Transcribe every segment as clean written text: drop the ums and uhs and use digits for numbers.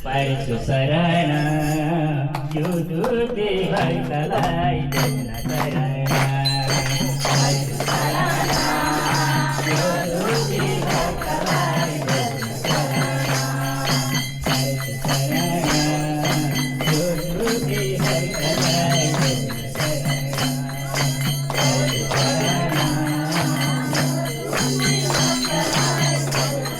Paisu sarana yuduti baikalai denna sarana Paisu sarana yuduti baikalai denna sarana Paisu sarana yuduti baikalai denna sarana Paisu sarana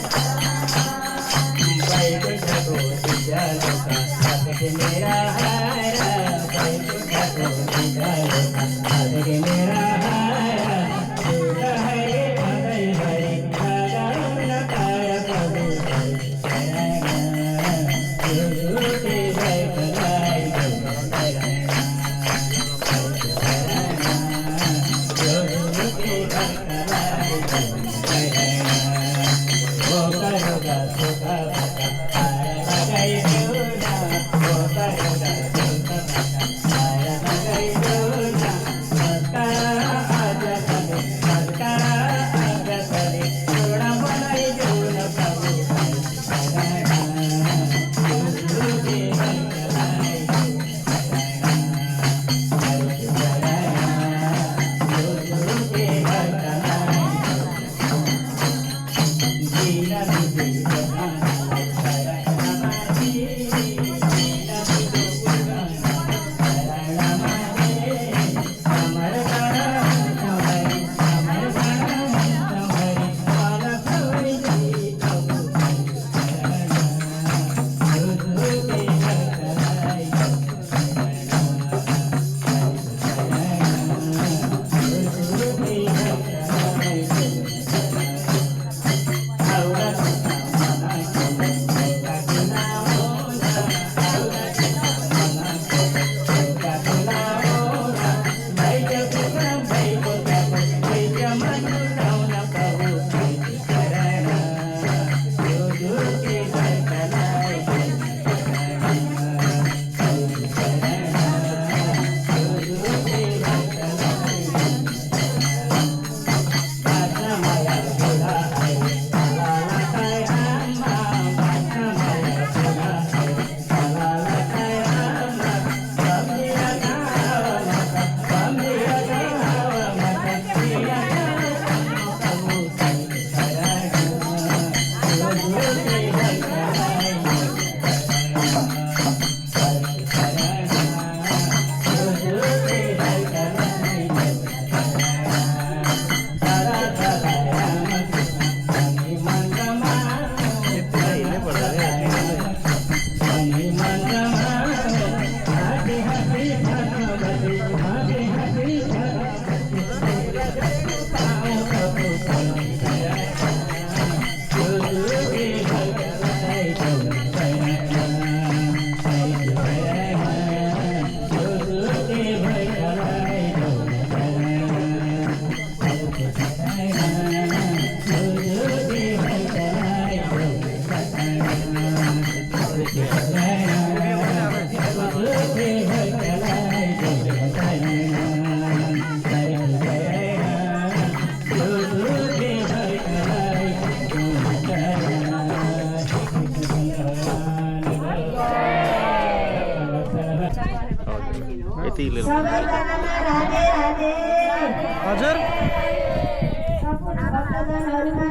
मेरा हारा कोई तुझको दिखाओ आगे मेरा हारा तू हरे हरे हरे आगा न तारा प्रभु तू ते भाई भलाई वो करोगा सुखा हजुर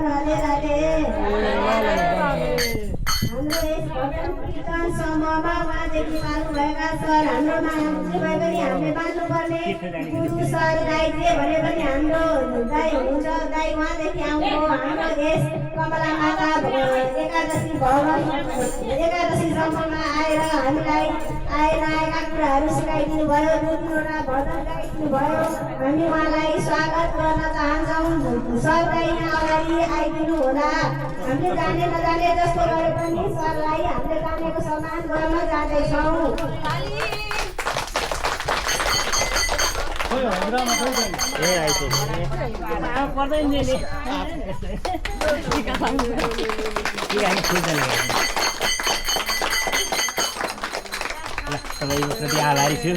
राधे राधे कीर्तन समूहमा उहाँदेखि पाल्नुभएका सर हाम्रो महामन्त्री भए पनि हामीले मान्नुपर्ने गुरु सर दाइजे भने पनि हाम्रो दाइ हुनुहुन्छ। दाइ उहाँदेखि आउनु हाम्रो यस कमला माता एकादशीसम्ममा आएर हामीलाई आएका कुराहरू सिकाइदिनु भयो, दुईवटा भजन गाइदिनु भयो। हामी उहाँलाई स्वागत गर्न चाहन्छौँ। सर दाइमा अगाडि आइदिनु होला। हामीले जाने नजाने जस्तो गरे पनि सरलाई हामीले जानेको सम्मान गर्न जाँदैछौँ। सबैप्रति आभारी छु।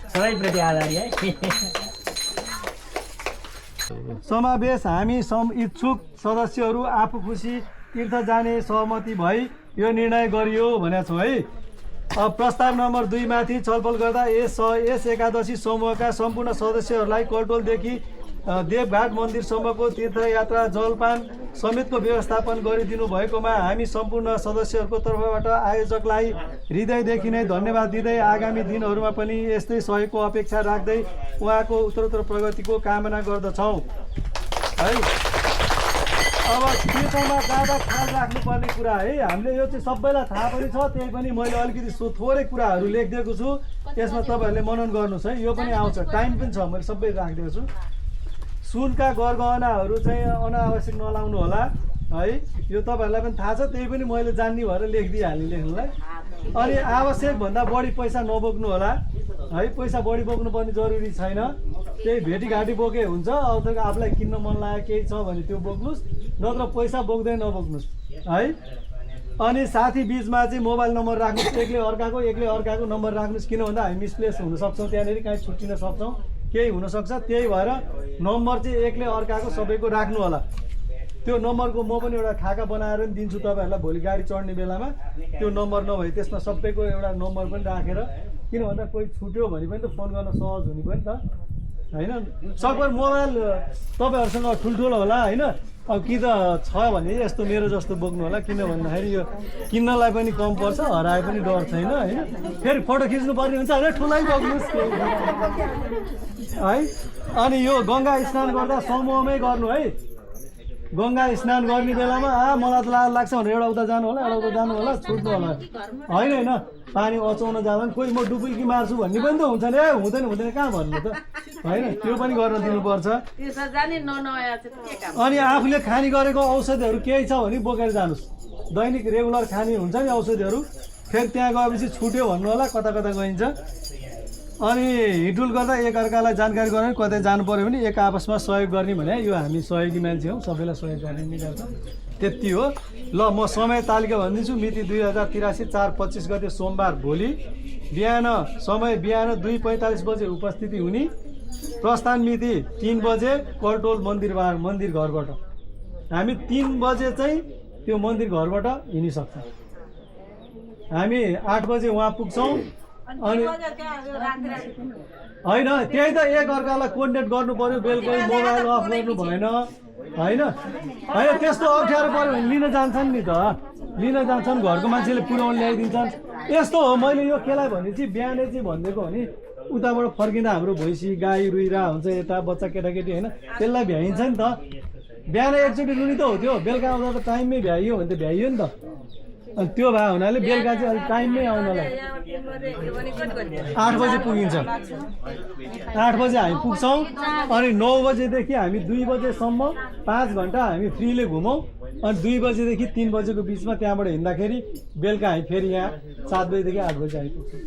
सबैप्रति आभारी है। समावेश हामी इच्छुक सदस्यहरू आफू खुसी तीर्थ जाने सहमति भई यो निर्णय गरियो भनेको छौँ है। अब प्रस्ताव नम्बर 2 माथि छलफल गर्दा यस एकादशी समूहका सम्पूर्ण सदस्यहरूलाई कल्टोलदेखि देवघाट मन्दिरसम्मको तीर्थयात्रा जलपान समेतको व्यवस्थापन गरिदिनु भएकोमा हामी सम्पूर्ण सदस्यहरूको तर्फबाट आयोजकलाई हृदयदेखि नै धन्यवाद दिँदै आगामी दिनहरूमा पनि यस्तै सहयोगको अपेक्षा राख्दै उहाँको उत्तरोत्तर प्रगतिको कामना गर्दछौँ है। अब तीर्थमा जाँदा ख्याल राख्नुपर्ने कुरा है, हामीले यो चाहिँ सबैलाई थाहा पनि छ, त्यही पनि मैले अलिकति थोरै कुराहरू लेखिदिएको छु, यसमा तपाईँहरूले मनन गर्नुहोस् है। यो पनि आउँछ, टाइम पनि छ, मैले सबै राखिदिएको छु। सुनका गरगहनाहरू चाहिँ अनावश्यक नलाउनु होला है, यो तपाईँहरूलाई पनि थाहा छ, त्यही पनि मैले जान्ने भएर लेखिदिइहालेँ लेख्नुलाई। अनि आवश्यक भन्दा बढी पैसा नबोक्नु होला है, पैसा बढी बोक्नुपर्ने जरुरी छैन। केही भेटीघाटी बोके हुन्छ, अब आफूलाई किन्न मन लाग्यो केही छ भने त्यो बोक्नुहोस्, नत्र पैसा बोक्दै नबोक्नुहोस् है। अनि साथी बिचमा चाहिँ मोबाइल नम्बर राख्नुहोस्, एक्लै अर्काको नम्बर राख्नुहोस्, किन भन्दा हामी मिसप्लेस हुन सक्छौँ, त्यहाँनिर काहीँ छुट्टिन सक्छौँ, केही हुनसक्छ। त्यही भएर नम्बर चाहिँ एक्लै अर्काको सबैको राख्नु होला। त्यो नम्बरको म पनि एउटा खाका बनाएर पनि दिन्छु तपाईँहरूलाई, भोलि गाडी चढ्ने बेलामा त्यो नम्बर नभए त्यसमा सबैको एउटा नम्बर पनि राखेर, किन भन्दा कोही छुट्यो भने पनि त फोन गर्न सहज हुने पनि त होइन। सबै मोबाइल तपाईँहरूसँग ठुल्ठुलो होला होइन, अब कि त छ भने यस्तो मेरो जस्तो बोक्नु होला, किन भन्दाखेरि यो किन्नलाई पनि कम पर्छ, हराए पनि डर छैन होइन। फेरि फोटो खिच्नु पर्ने हुन्छ होइन, ठुलै बोक्नुहोस् है। अनि यो गङ्गा स्नान गर्दा समूहमै गर्नु है। गङ्गा स्नान गर्ने बेलामा मलाई त लाग्छ भनेर एउटा उता जानु होला, एउटा उता जानु होला, छुट्नु होला होइन। पानी अचाउन जाँदा पनि कोही म डुबुल्की मार्छु भन्ने पनि त हुन्छ नि, हुँदैन कहाँ भन्नु त होइन, त्यो पनि गर्न दिनुपर्छ। अनि आफूले खाने गरेको औषधिहरू केही छ भने बोकेर जानुहोस्, दैनिक रेगुलर खाने हुन्छ नि औषधिहरू, फेरि त्यहाँ गएपछि छुट्यो भन्नु होला, कता गइन्छ। अनि हिँडुल गर्दा एकअर्कालाई जानकारी गराउने, कतै जानु पऱ्यो भने एक आपसमा सहयोग गर्ने भने यो हामी सहयोगी मान्छे हौँ, सबैलाई सहयोग गर्ने नि गर्छ, त्यति हो। ल म समय तालिका भनिदिन्छु। मिति 2083 4/25 गते सोमबार भोलि समय बिहान 2:45 बजे उपस्थिति हुने। प्रस्थान मिति 3 बजे कल्टोल मन्दिर घरबाट। हामी 3 बजे चाहिँ त्यो मन्दिर घरबाट हिँडिसक्छौँ। हामी 8 बजे उहाँ पुग्छौँ। अनि होइन त्यही त एकअर्कालाई कोर्डिनेट गर्नु पर्यो, बेलुकै मोबाइल अफ गर्नु भएन होइन। त्यस्तो अप्ठ्यारो पऱ्यो भने लिन जान्छन् नि त, घरको मान्छेले पुऱ्याउनु ल्याइदिन्छन्। यस्तो हो, मैले यो केलाई भने चाहिँ बिहानै चाहिँ भनिदिएको भने उताबाट फर्किँदा हाम्रो भैँसी गाई रुइरा हुन्छ, यता बच्चा केटाकेटी होइन, त्यसलाई भ्याइन्छ नि त। बिहान एकचोटि रुनी त हो त्यो, बेलुका आउँदा त टाइममै भ्याइयो भने त भ्याइयो नि त। अनि त्यो भए हुनाले बेलुका चाहिँ अलिक टाइममै आउनलाई 8 बजे पुगिन्छ। 8 बजे हामी पुग्छौँ। अनि 9 बजेदेखि हामी 2 बजेसम्म 5 घन्टा हामी फ्रीले घुमौँ। अनि 2 बजेदेखि 3 बजेको बिचमा त्यहाँबाट हिँड्दाखेरि बेलुका हामी फेरि यहाँ 7 बजेदेखि 8 बजे आइपुग्छौँ।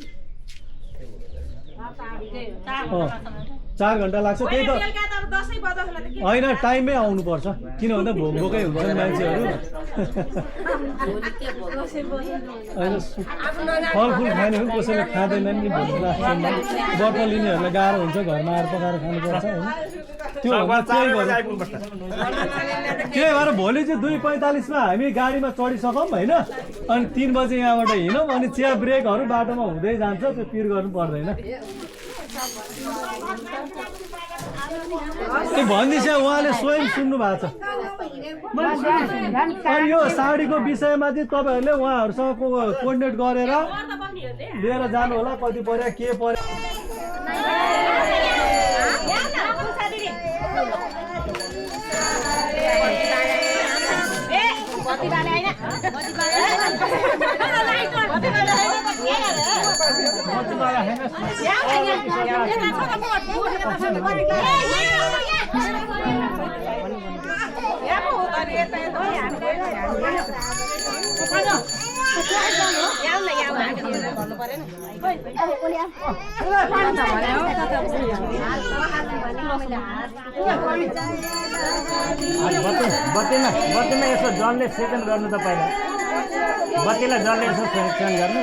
4 घन्टा लाग्छ। त्यही त होइन, टाइममै आउनुपर्छ, किन भन्दा भोकै हुन्छन् मान्छेहरू होइन। फलफुल खाने हो, कसैले खाँदैनन् नि, व्रत लिनेहरूलाई गाह्रो हुन्छ, घरमा आएर पकाएर खानुपर्छ होइन। त्यही भएर भोलि चाहिँ 2:45 हामी गाडीमा चढिसकौँ होइन। अनि 3 बजे यहाँबाट हिँडौँ। अनि चिया ब्रेकहरू बाटोमा हुँदै जान्छ, त्यो पिर गर्नु पर्दैन। त्यो भन्दैछ उहाँले स्वयं सुन्नु भएको छ अनि यो साडीको विषयमा चाहिँ तपाईँहरूले उहाँहरूसँग कोअर्डिनेट गरेर लिएर जानु होला कति पर्यो के पर्यो बत्तीमा यसो जलले सेकन्ड गर्नु त पहिला बत्तीलाई जलले यसो सेकन्ड गर्नु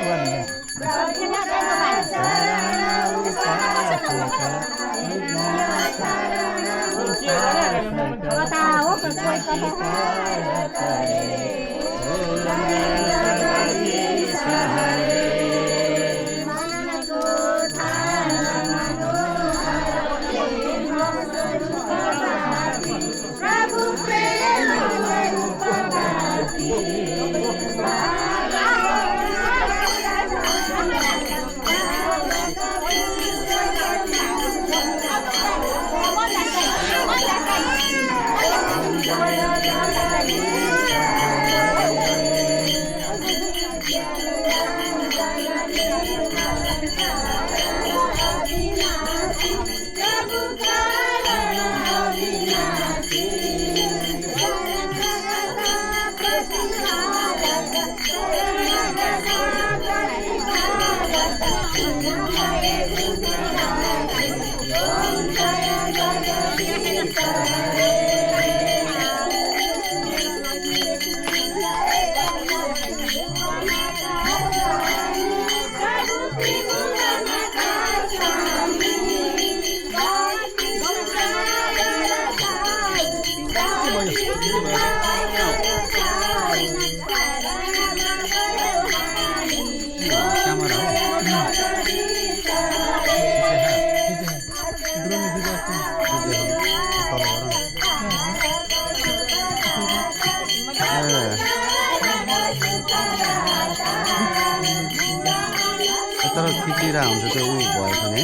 तर खिचिरहेको हुन्छ त्यो ऊ भयो भने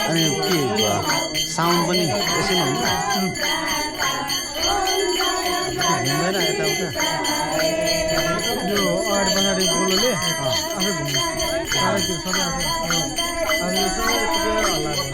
अनि के साउन्ड पनि यसैमा हुन्छ घुम्दैन यताउता यो अगाडि पछाडि गोलोले आफै घुम्नु सबै हल्ले लाउँदैन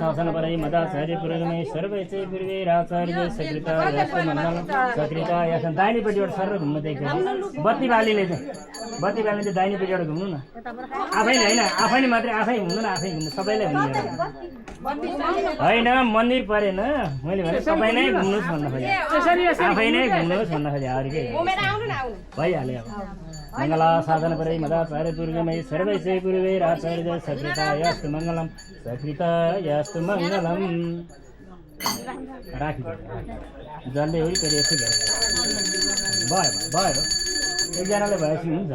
शासनपरै मदाचार्य पुरोगमे सर्वै चाहिँ पूर्वे राचार्य सकृता मण्डल सकृता यहाँ दाहिनेपट्टिबाट सर घुम्नु देख्यो बत्ती बालीले चाहिँ दाहिनेपट्टिबाट घुम्नु न आफैले होइन आफैले मात्रै आफै घुम्नु न आफै घुम्नु सबैले घुम्नु होइन मन्दिर परेन मैले भने सबै नै घुम्नुहोस् भन्न खोजेँ आफै नै घुम्नुहोस् भन्न खोजेँ अरू के भइहाल्यो अब मङ्गला साधन परै मदाचार्य पूर्वमै सर्वैश्वै पूर्वैराचार्य सकृतायास्तु मङ्गलम् सकृतायास्तु मङ्गलम् राखी जसले वरिपरि यसो गरेर भयो एकजनाले भएपछि हुन्छ